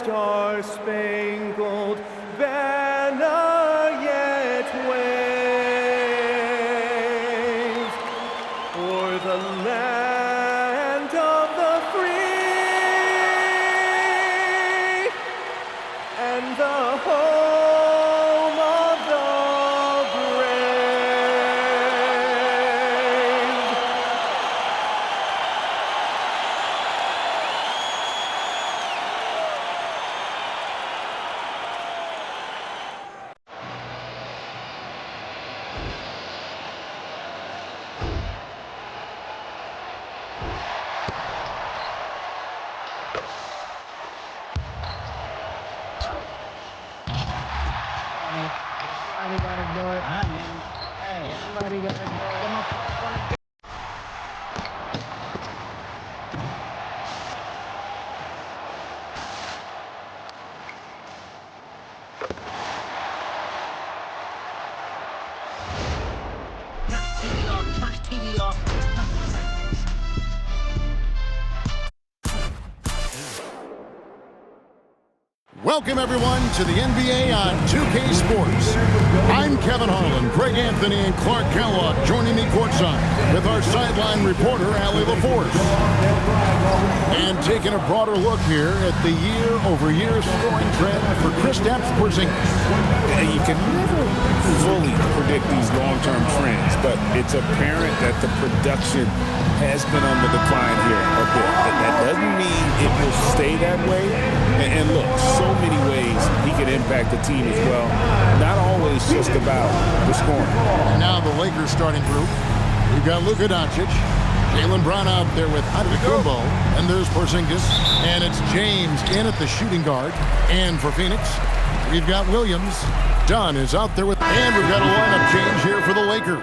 star-spangled banner yet wave o'er the land of the free and the home of the Somebody gotta do it. Hey, somebody gotta do it. Turn the TV off. Welcome, everyone, to the NBA on 2K Sports. I'm Kevin Harlan, Greg Anthony, and Clark Kellogg joining me courtside with our sideline reporter, Allie LaForce. And taking a broader look here at the year-over-year scoring trend for Kristaps Porzingis. You can never fully predict these long-term trends, but it's apparent that the production has been on the decline here a bit. That doesn't mean it will stay that way. And look, so many ways he can impact the team as well. Not always just about the scoring. And now the Lakers starting group. We've got Luka Doncic, Jaylen Brown out there with Antetokounmpo, and there's Porzingis, and it's James in at the shooting guard. And for Phoenix, we've got Williams. Dunn is out there with, and we've got a lineup change here for the Lakers.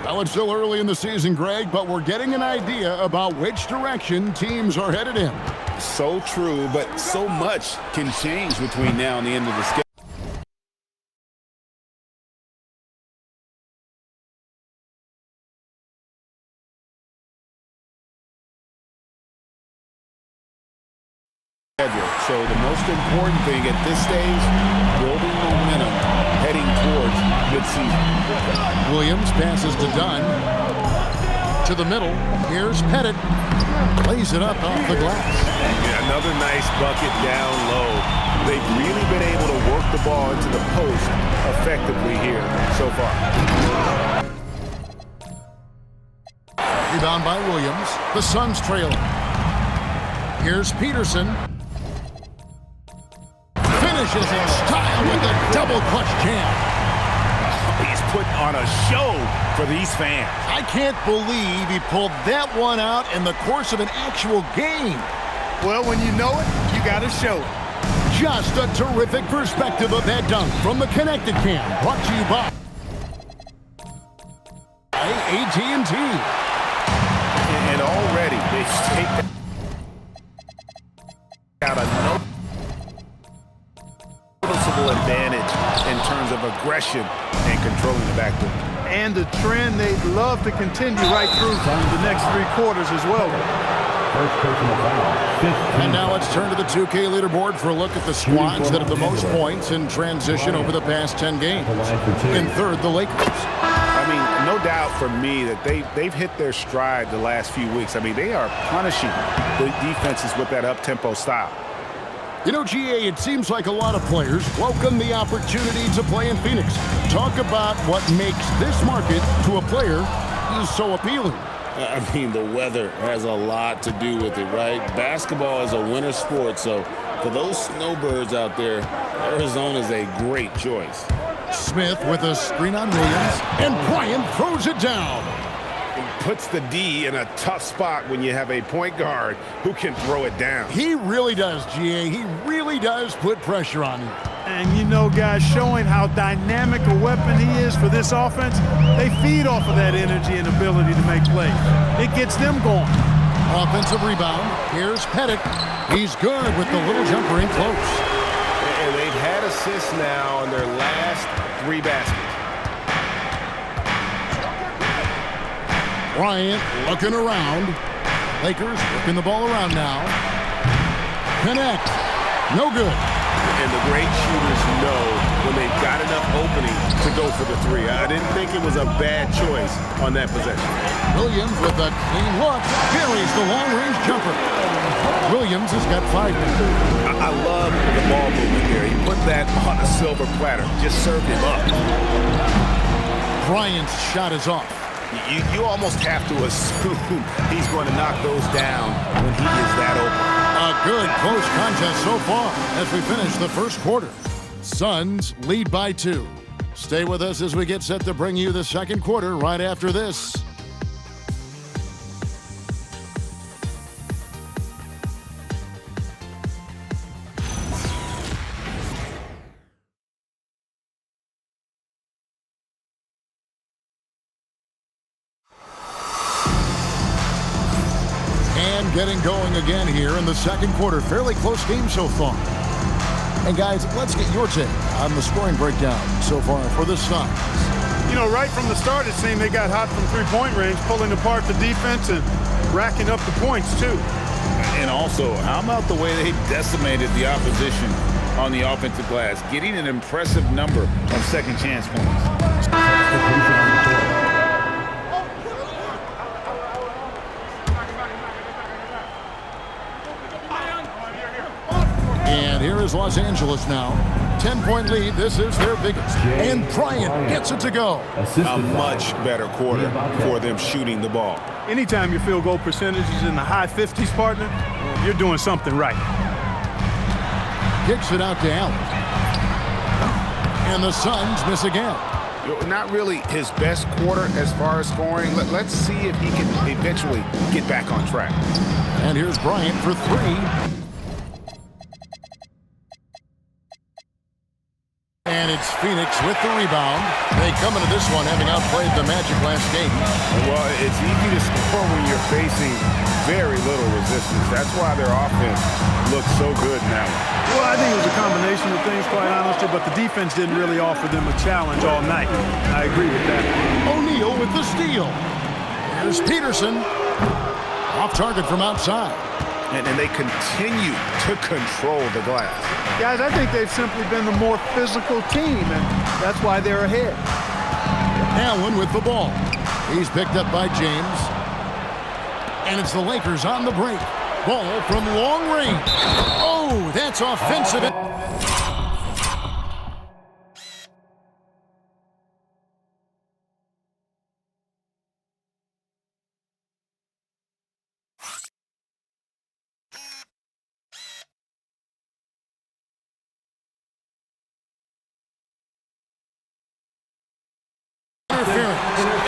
Well, it's still early in the season, Greg, but we're getting an idea about which direction teams are headed in. So true, but so much can change between now and the end of the schedule. So the most important thing at this stage, building momentum heading towards midseason. Williams passes to Dunn. To the middle. Here's Pettit. Plays it up off the glass. Yeah, another nice bucket down low. They've really been able to work the ball into the post effectively here so far. Rebound by Williams. The Suns trailing. Here's Peterson. Finishes in style with a double clutch jam. He's putting on a show for these fans. I can't believe he pulled that one out in the course of an actual game. Well, when you know it, you got to show it. Just a terrific perspective of that dunk from the Connected Cam, brought to you by AT&T. And already they've taken out a noticeable advantage in terms of aggression and controlling the backcourt. And the trend they'd love to continue right through the next 3 quarters as well. First personal foul. And now let's turn to the 2K leaderboard for a look at the squads that have the most points in transition over the past 10 games. In third, the Lakers. I mean, no doubt for me that they've hit their stride the last few weeks. I mean, they are punishing the defenses with that up-tempo style. You know, GA, it seems like a lot of players welcome the opportunity to play in Phoenix. Talk about what makes this market to a player is so appealing. I mean, the weather has a lot to do with it, right? Basketball is a winter sport, so for those snowbirds out there, Arizona is a great choice. Smith with a screen on Williams, and Bryant throws it down. Puts the D in a tough spot when you have a point guard who can throw it down. He really does, GA. He really does put pressure on you. And you know, guys, showing how dynamic a weapon he is for this offense, they feed off of that energy and ability to make plays. It gets them going. Offensive rebound. Here's Pettit. He's good with the little jumper in close. And they've had assists now on their last 3 baskets. Bryant looking around. Lakers working the ball around now. Connect. No good. And the great shooters know when they've got enough opening to go for the three. I didn't think it was a bad choice on that possession. Williams with a clean look. Buries the long-range jumper. Williams has got 5 minutes. I love the ball movement there. He put that on a silver platter. Just served him up. Bryant's shot is off. You almost have to assume he's going to knock those down when he is that open. A good close contest so far as we finish the first quarter. Suns lead by 2. Stay with us as we get set to bring you the second quarter right after this. And getting going again here in the second quarter. Fairly close game so far. And guys, let's get your take on the scoring breakdown so far for the Suns. You know, right from the start, it seemed they got hot from three-point range, pulling apart the defense and racking up the points, too. And also, how about the way they decimated the opposition on the offensive glass, getting an impressive number of second chance points. And here is Los Angeles now. 10-point lead. This is their biggest. And Bryant gets it to go. A much better quarter for them shooting the ball. Anytime your field goal percentage is in the high 50s, partner, you're doing something right. Kicks it out to Allen. And the Suns miss again. Not really his best quarter as far as scoring. Let's see if he can eventually get back on track. And here's Bryant for 3. And it's Phoenix with the rebound. They come into this one having outplayed the Magic last game. Well, it's easy to score when you're facing very little resistance. That's why their offense looks so good now. Well, I think it was a combination of things, quite honestly, but the defense didn't really offer them a challenge all night. I agree with that. O'Neal with the steal. Here's Peterson. Off target from outside. And they continue to control the glass. Guys, I think they've simply been the more physical team, and that's why they're ahead. Allen with the ball. He's picked up by James. And it's the Lakers on the break. Ball from long range. Oh, that's offensive.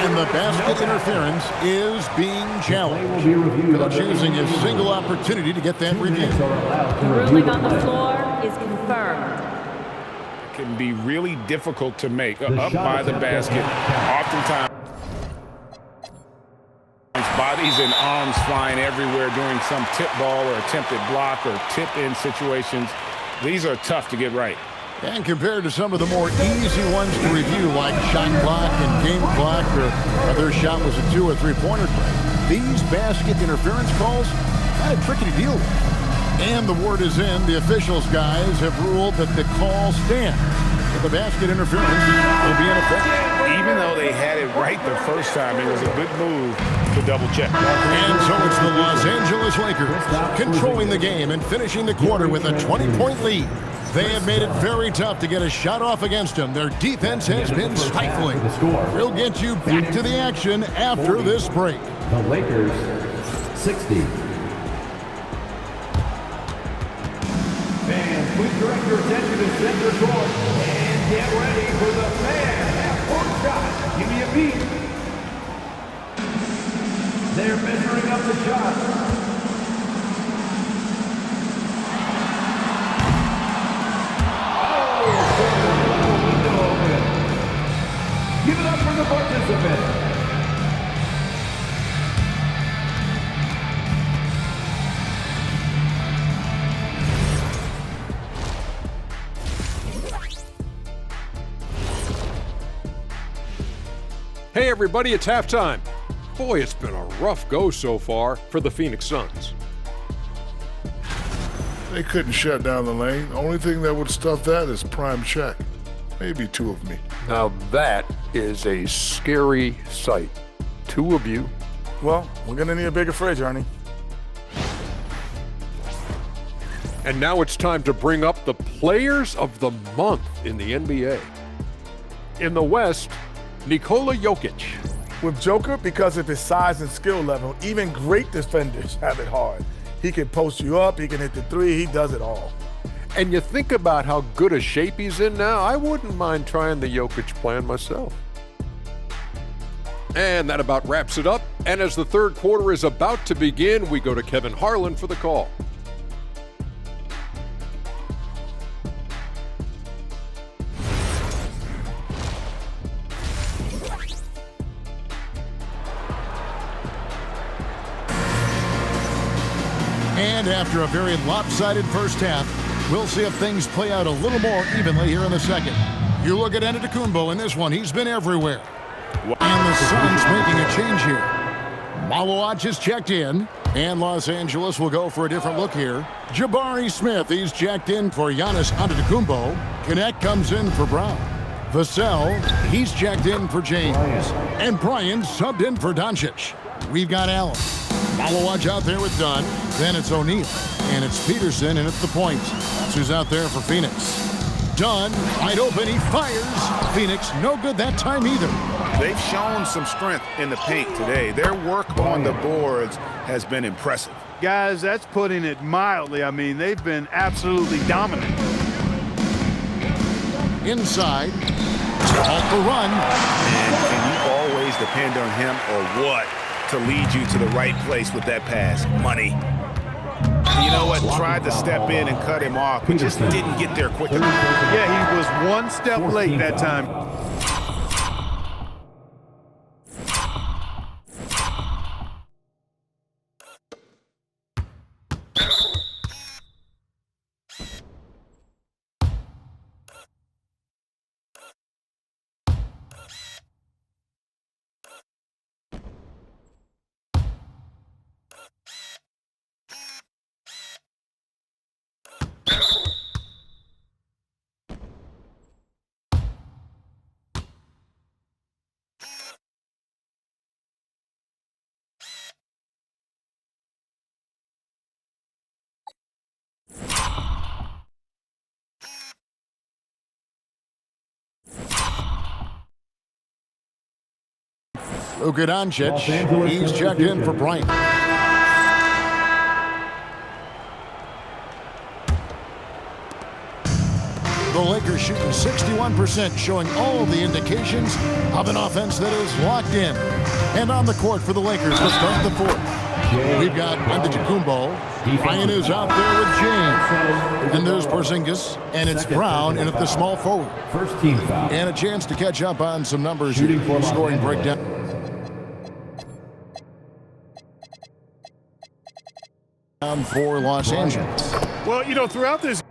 And the basket interference is being challenged. Coach using a single opportunity to get that review. The ruling on the floor is confirmed. It can be really difficult to make up by the basket. Oftentimes, bodies and arms flying everywhere during some tip ball or attempted block or tip-in situations. These are tough to get right. And compared to some of the more easy ones to review, like shot clock and game clock, or their shot was a 2 or 3-pointer, these basket interference calls, kind of tricky to deal with. And the word is in, the officials, guys, have ruled that the call stands. The basket interference will be in effect. Even though they had it right the first time, it was a good move to double check. And so it's the Los Angeles Lakers controlling the game and finishing the quarter with a 20-point lead. They have made it very tough to get a shot off against them. Their defense has been stifling. We'll get you back to the action after this break. The Lakers, 60. Fans, please direct your attention to center court and get ready for the fan half-court shot. Give me a beat. They're measuring up the shot. Give it up for the participants. Hey everybody, it's halftime. Boy, it's been a rough go so far for the Phoenix Suns. They couldn't shut down the lane. The only thing that would stuff that is prime check. Maybe two of me. Now that is a scary sight. Two of you. Well, we're gonna need a bigger fridge, Ernie. And now it's time to bring up the players of the month in the NBA. In the West, Nikola Jokic. With Joker, because of his size and skill level, even great defenders have it hard. He can post you up, he can hit the three, he does it all. And you think about how good a shape he's in now, I wouldn't mind trying the Jokic plan myself. And that about wraps it up. And as the third quarter is about to begin, we go to Kevin Harlan for the call. And after a very lopsided first half, we'll see if things play out a little more evenly here in the second. You look at Antetokounmpo in this one. He's been everywhere. And the Suns making a change here. Malawach is checked in, and Los Angeles will go for a different look here. Jabari Smith, he's checked in for Giannis Antetokounmpo. Connect comes in for Brown. Vassell, he's checked in for James. And Bryant subbed in for Doncic. We've got Allen. Malawach out there with Dunn. Then it's O'Neal. And it's Peterson in at the point. That's who's out there for Phoenix. Dunn, wide open, he fires. Phoenix, no good that time either. They've shown some strength in the paint today. Their work on the boards has been impressive. Guys, that's putting it mildly. I mean, they've been absolutely dominant. Inside. Off the run. And can you always depend on him or what to lead you to the right place with that pass? Money. You know what? Tried to step in and cut him off, but just didn't get there quick enough. Yeah, he was one step late that time. Luka Doncic, he's checked in for Bryant. The Lakers shooting 61%, showing all the indications of an offense that is locked in. And on the court for the Lakers to start the fourth. We've got Antetokounmpo. Bryant is out there with James. And there's Porzingis. And it's Brown in at the small forward. First team foul. And a chance to catch up on some numbers here. Scoring breakdown. For Los Angeles. Well, you know, throughout this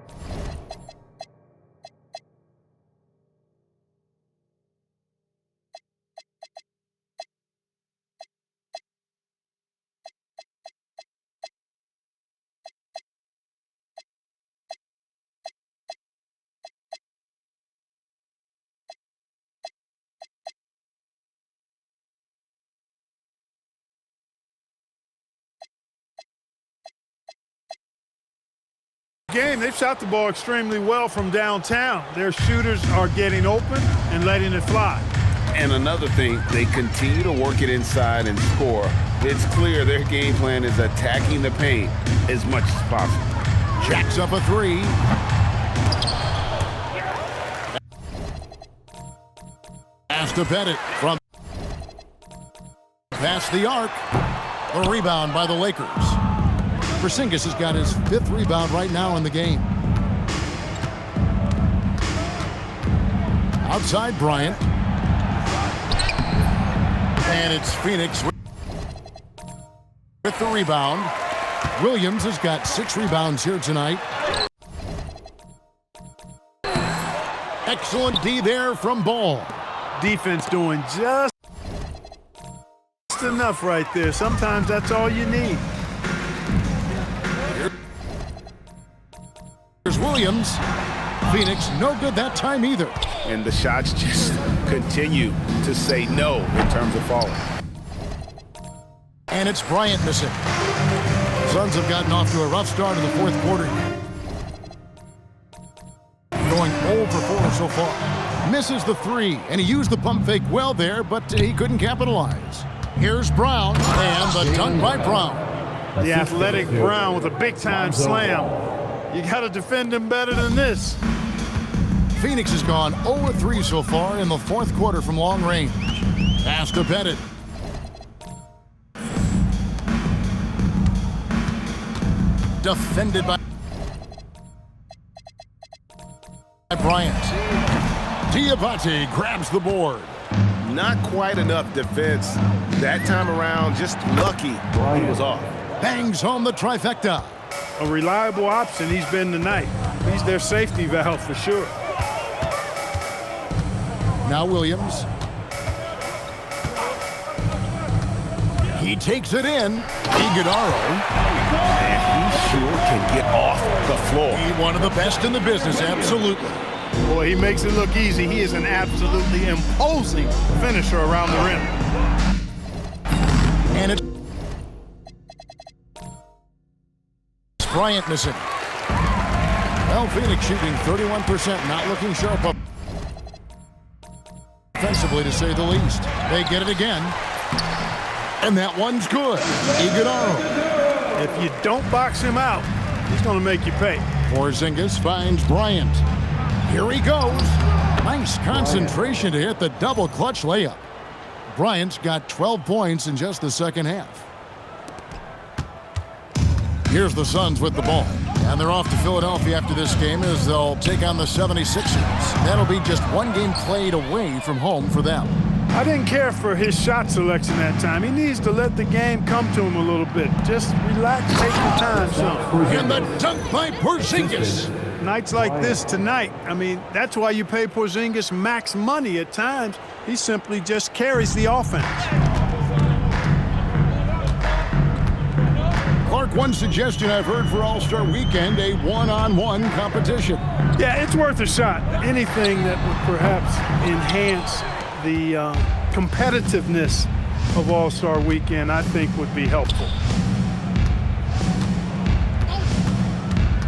game, they've shot the ball extremely well from downtown. Their shooters are getting open and letting it fly. And another thing, they continue to work it inside and score. It's clear their game plan is attacking the paint as much as possible. Jacks up a three. Pass to Pettit from past the arc. A rebound by the Lakers. Porzingis has got his 5th rebound right now in the game. Outside Bryant. And it's Phoenix with the rebound. Williams has got 6 rebounds here tonight. Excellent D there from Ball. Defense doing just enough right there. Sometimes that's all you need. Williams. Phoenix no good that time either. And the shots just continue to say no in terms of falling. And it's Bryant missing. Suns have gotten off to a rough start in the fourth quarter. Going 0 for 4 so far. Misses the three, and he used the pump fake well there, but he couldn't capitalize. Here's Brown, and the dunk by Brown. The athletic Brown with a big-time slam. You got to defend him better than this. Phoenix has gone 0-3 so far in the fourth quarter from long range. Pass to Bennett. Defended by Bryant. Diabate grabs the board. Not quite enough defense that time around. Just lucky he was off. Bangs home the trifecta. A reliable option he's been tonight. He's their safety valve for sure. Now Williams. He takes it in. Iguodala. And he sure can get off the floor. He's one of the best in the business, absolutely. Boy, he makes it look easy. He is an absolutely imposing finisher around the rim. And it's Bryant missing. Well, Phoenix shooting 31%, not looking sharp up offensively, to say the least. They get it again. And that one's good. Iguodala. If you don't box him out, he's going to make you pay. Porzingis finds Bryant. Here he goes. Nice concentration to hit the double clutch layup. Bryant's got 12 points in just the second half. Here's the Suns with the ball. And they're off to Philadelphia after this game as they'll take on the 76ers. That'll be just one game played away from home for them. I didn't care for his shot selection that time. He needs to let the game come to him a little bit. Just relax, take your time, son. And the dunk by Porzingis. Nights like this tonight, I mean, that's why you pay Porzingis max money at times. He simply just carries the offense. Clark, one suggestion I've heard for All-Star Weekend, a one-on-one competition. Yeah, it's worth a shot. Anything that would perhaps enhance the competitiveness of All-Star Weekend, I think would be helpful.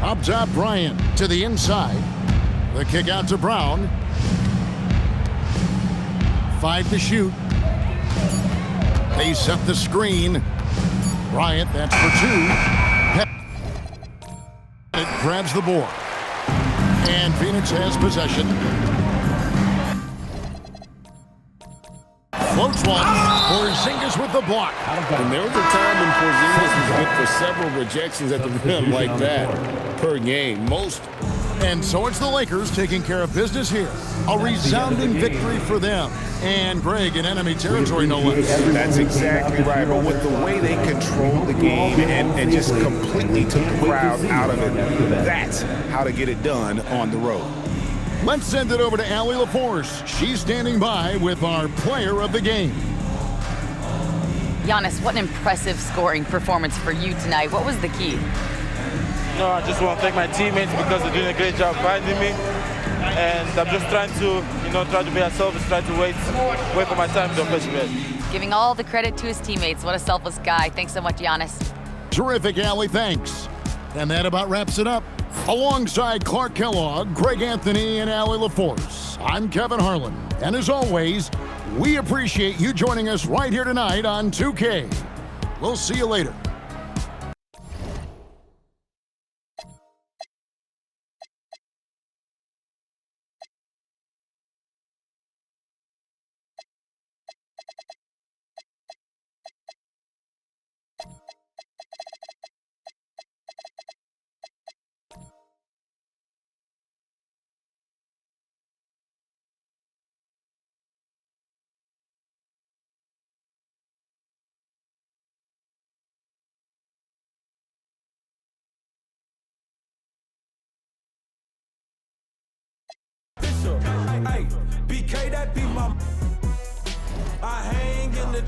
Up top, Bryant to the inside. The kick out to Brown. 5 to shoot. They set the screen. Bryant, that's for 2. It grabs the board. And Phoenix has possession. Floats one. Porzingis with the block. And there was a time when Porzingis was good for several rejections at the rim like that per game. And so it's the Lakers taking care of business here. A resounding victory for them. And Greg in enemy territory, no less. That's exactly right. But with the way they controlled the game and just completely took the crowd out of it, that's how to get it done on the road. Let's send it over to Allie LaForce. She's standing by with our player of the game. Giannis, what an impressive scoring performance for you tonight. What was the key? No, I just want to thank my teammates because they're doing a great job finding me. And I'm just trying to be unselfish, try to wait for my time to offensive end. Giving all the credit to his teammates. What a selfless guy. Thanks so much, Giannis. Terrific, Allie. Thanks. And that about wraps it up. Alongside Clark Kellogg, Greg Anthony, and Allie LaForce, I'm Kevin Harlan. And as always, we appreciate you joining us right here tonight on 2K. We'll see you later. Hey, BK, that be my. I hang in the